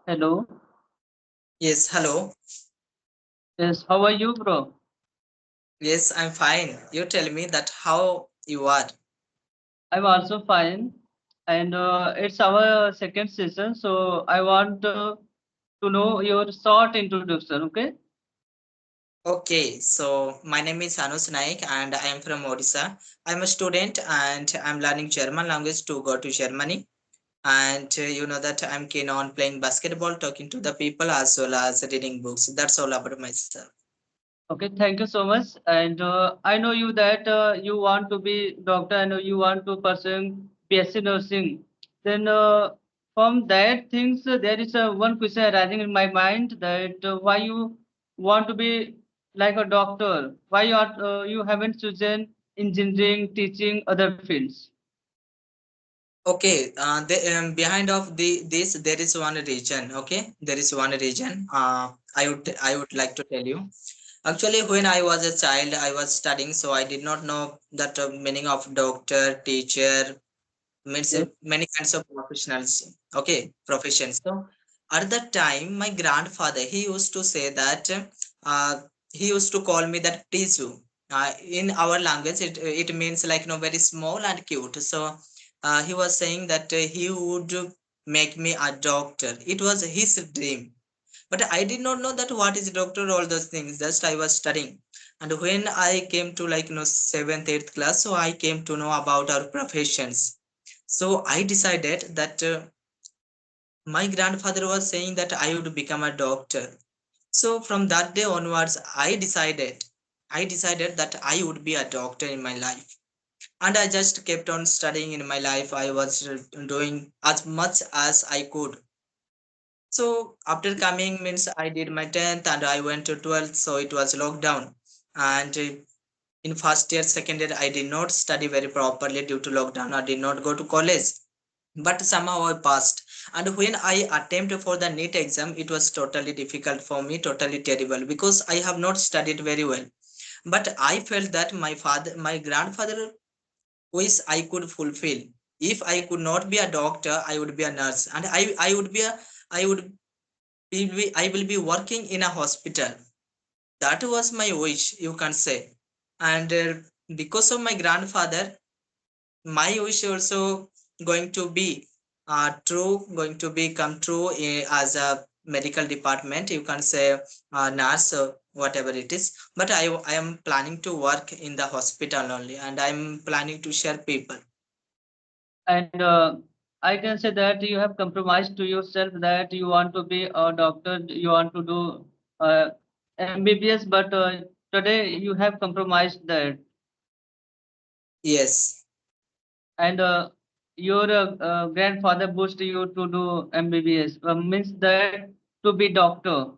Hello. Yes, hello. Yes, how are you, bro? Yes, I'm fine. You tell me that how you are. I'm also fine. And it's our second session, so I want to know your short introduction, okay? Okay, so my name is Anush Naik and I am from Odisha. I'm a student and I'm learning German language to go to Germany. And you know that I'm keen on playing basketball, talking to the people as well as reading books. That's all about myself. Okay, thank you so much. And I know you that you want to be doctor. I know you want to pursue BSc nursing. Then from that things, there is one question arising in my mind that why you want to be like a doctor? Why you haven't chosen engineering, teaching, other fields? Okay, behind of this there is one region. Okay, there is one region. I would like to tell you. Actually, when I was a child, I was studying, so I did not know that meaning of doctor, teacher, means Yes. many kinds of professionals. Okay, professions. So at that time, my grandfather he used to say that uh, he used to call me that Tizu. In our language, it means like very small and cute. So he was saying that he would make me a doctor. It was his dream, but I did not know that what is doctor, all those things. Just I was studying. And when I came to seventh, eighth class, so I came to know about our professions. So I decided that my grandfather was saying that I would become a doctor. So from that day onwards, I decided that I would be a doctor in my life. And I just kept on studying in my life. I was doing as much as I could. So after coming means I did my 10th and I went to 12th, so it was lockdown. And in first year, second year, I did not study very properly due to lockdown. I did not go to college, but somehow I passed. And when I attempted for the NEET exam, it was totally difficult for me, totally terrible because I have not studied very well. But I felt that my grandfather wish I could fulfill. If I could not be a doctor, I would be a nurse, and I would I will be working in a hospital. That was my wish, you can say. And because of my grandfather, my wish also going to be going to be come true as a medical department. You can say nurse or whatever it is. But I am planning to work in the hospital only, and I'm planning to share people. And I can say that you have compromised to yourself that you want to be a doctor, you want to do MBBS, but today you have compromised that. Yes. And your grandfather pushed you to do MBBS, means that to be doctor.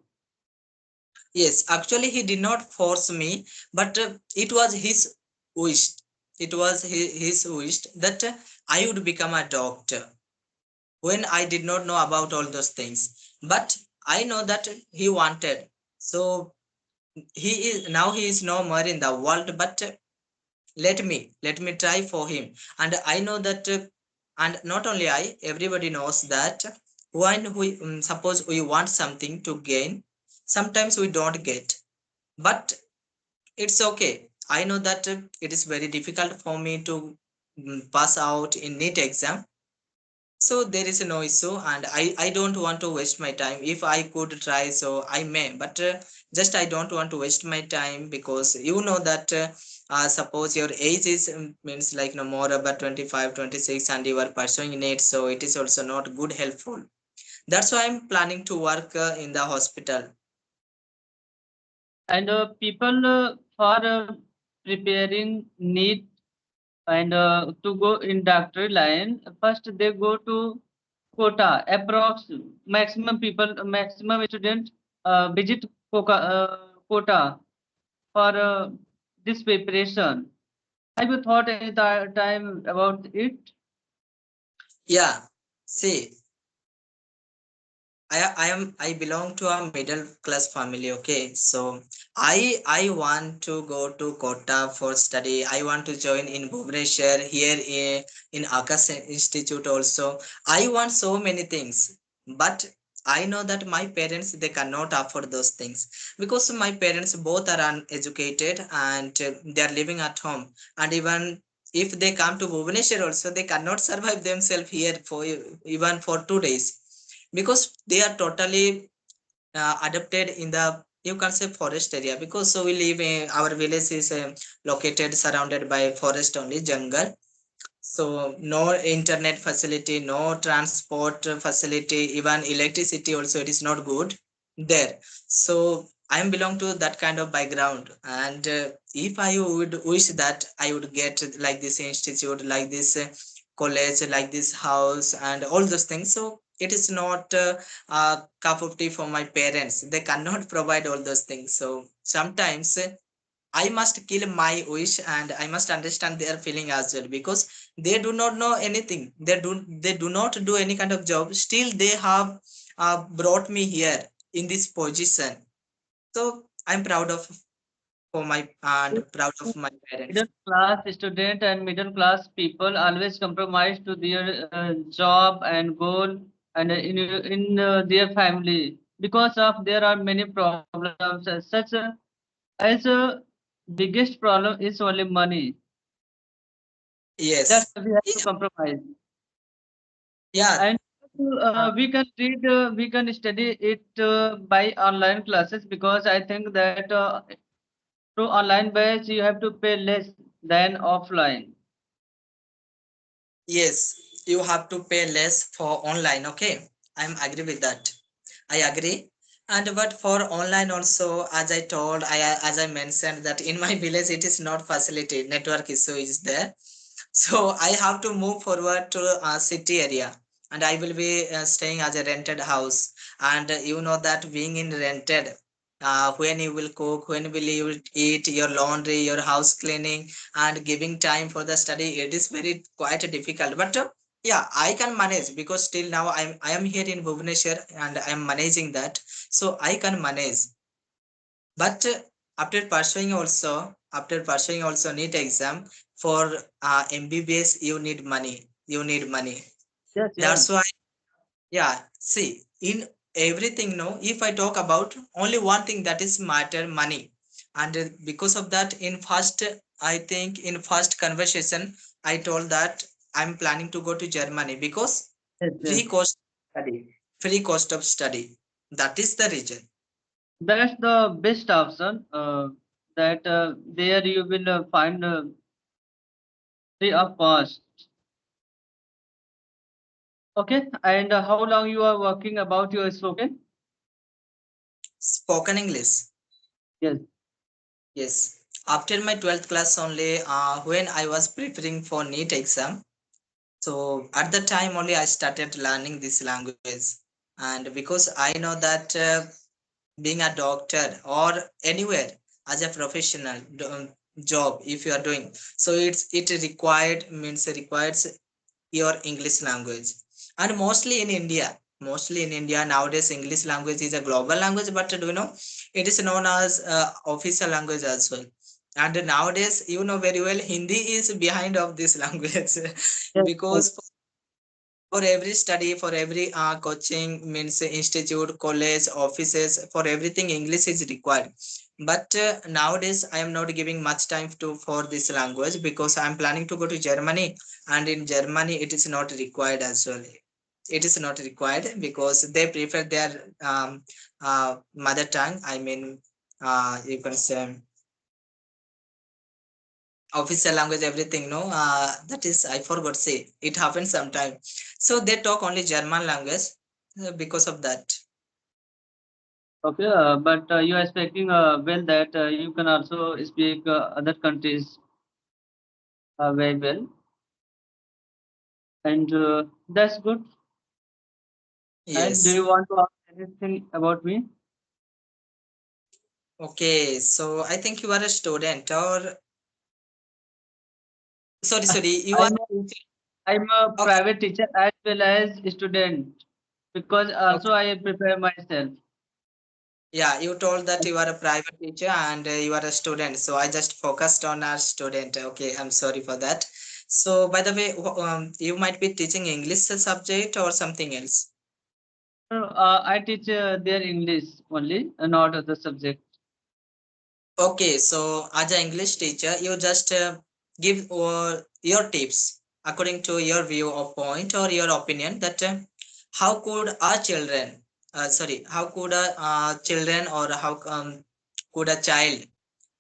Yes, actually, he did not force me, but it was his wish. It was his wish that I would become a doctor when I did not know about all those things. But I know that he wanted. So he is no more in the world, but let me try for him. And I know that, and not only I, everybody knows that when we suppose we want something to gain, sometimes we don't get, but it's okay. I know that it is very difficult for me to pass out in NEET exam. So there is no issue, and I don't want to waste my time. If I could try, so I may, but just I don't want to waste my time because you know that suppose your age is means like no more about 25, 26, and you are pursuing NEET, so it is also not good helpful. That's why I'm planning to work in the hospital. And people for preparing need and to go in doctor line, first they go to Kota. Approx maximum people, maximum students visit Kota for this preparation. Have you thought any time about it? Yeah, see, I belong to a middle class family. Okay, so I want to go to Kota for study. I want to join in Bhubaneswar here in Akash Institute also. I want so many things, but I know that my parents they cannot afford those things because my parents both are uneducated and they are living at home. And even if they come to Bhubaneswar also, they cannot survive themselves here for even for 2 days because they are totally adapted in the, you can say, forest area, because so we live in our village is located surrounded by forest only, jungle. So no internet facility, no transport facility, even electricity also it is not good there. So I am belong to that kind of background, and if I would wish that I would get like this institute, like this college, like this house, and all those things. So it is not a cup of tea for my parents. They cannot provide all those things. So sometimes I must kill my wish and I must understand their feeling as well, because they do not know anything. They do not do any kind of job. Still, they have brought me here in this position. So I'm proud of for my and proud of my parents. Middle class student and middle class people always compromise to their job and goal and in their family because of there are many problems as biggest problem is only money. That Yes. we have to Yeah. compromise. Yeah. And we can study it by online classes because I think that through online base you have to pay less than offline. Yes. You have to pay less for online. Okay. I'm agree with that. I agree. And but for online also, as I told, as I mentioned that in my village it is not facility, network issue is there. So I have to move forward to a city area, and I will be staying as a rented house. And you know that being in rented, when you will cook, when will you eat, your laundry, your house cleaning, and giving time for the study, it is very quite difficult. But yeah, I can manage because still now I am here in Bhubaneswar and I am managing that, so I can manage. But after pursuing also NEET exam for MBBS, you need money. You need money. Yes, yes. That's why, yeah. See, in everything, no. If I talk about only one thing that is matter, money, and because of that, in first, I think in first conversation, I told that I'm planning to go to Germany because Yes, yes. free cost study, free cost of study. That is the reason. That's the best option. That there you will find free of cost. Okay, and how long you are working about your spoken? Spoken English. Yes, Yes. After my 12th class only, when I was preparing for NEET exam, so at the time only I started learning this language. And because I know that being a doctor or anywhere as a professional job, if you are doing, so it required means it requires your English language. And mostly in India nowadays, English language is a global language, but do you know, it is known as official language as well. And nowadays, you know very well, Hindi is behind of this language yes, yes, because for every study, for every coaching means institute, college, offices, for everything English is required. But nowadays I am not giving much time to for this language because I am planning to go to Germany, and in Germany it is not required as well. It is not required because they prefer their mother tongue. I mean, you can say official language, everything, no, that is I forgot say it happens sometime. So they talk only German language because of that. okay, but you are speaking well that you can also speak other countries very well, and that's good. And do Yes. you want to ask anything about me? Okay, so I think you are a student, or sorry, you are I'm a teacher. I'm a Okay. private teacher as well as student because also Okay, I prepare myself. yeah, you told that you are a private teacher and you are a student, so I just focused on our student. Okay, I'm sorry for that. So by the way, you might be teaching English subject or something else. I teach their English only, not other subject. Okay, so as an English teacher, you just give your tips according to your view or point or your opinion that how could our children, how could children or how could a child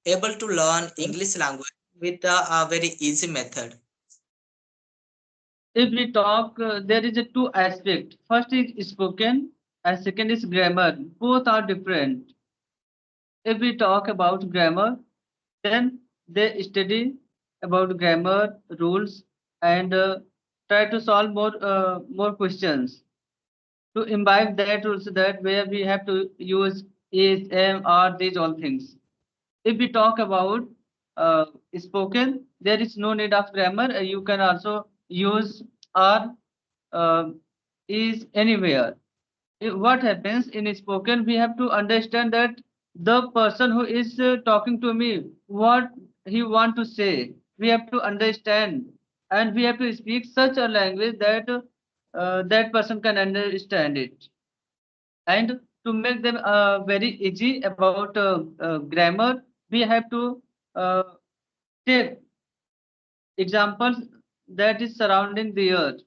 able to learn English language with a very easy method? If we talk, there is a two aspect. First is spoken, and second is grammar. Both are different. If we talk about grammar, then they study about grammar rules and try to solve more questions to imbibe that rules, that where we have to use is, am, are, these all things. If we talk about uh, spoken, there is no need of grammar. You can also use are, uh, is, anywhere. What happens in spoken, we have to understand that the person who is talking to me, what he want to say, we have to understand, and we have to speak such a language that that person can understand it. And to make them very easy about grammar, we have to uh, take examples that is surrounding the earth.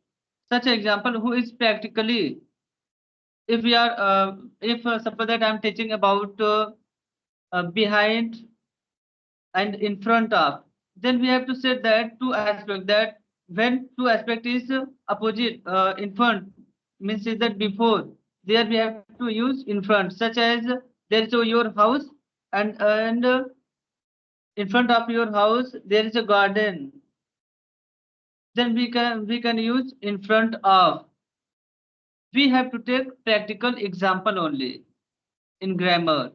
Such an example who is practically, if we are if suppose that I'm teaching about behind and in front of, then we have to say that two aspect, that when two aspect is opposite, in front means is that before, there we have to use in front, such as there is your house, and in front of your house there is a garden, then we can use in front of. We have to take practical example only in grammar.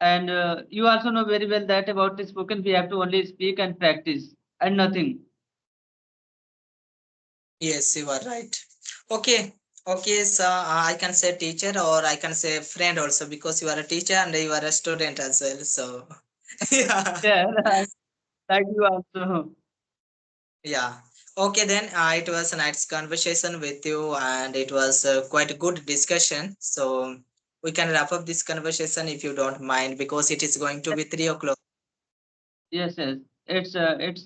And you also know very well that about the spoken, we have to only speak and practice and nothing. Yes, you are right. Okay, okay, so I can say teacher or I can say friend also because you are a teacher and you are a student as well. So yeah, Yeah, like you also. yeah. Okay, then it was a nice conversation with you and it was quite a good discussion. So we can wrap up this conversation if you don't mind because it is going to be 3 o'clock. Yes, yes. It's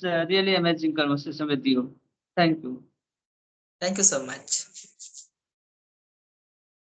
a really amazing conversation with you. Thank you. Thank you so much.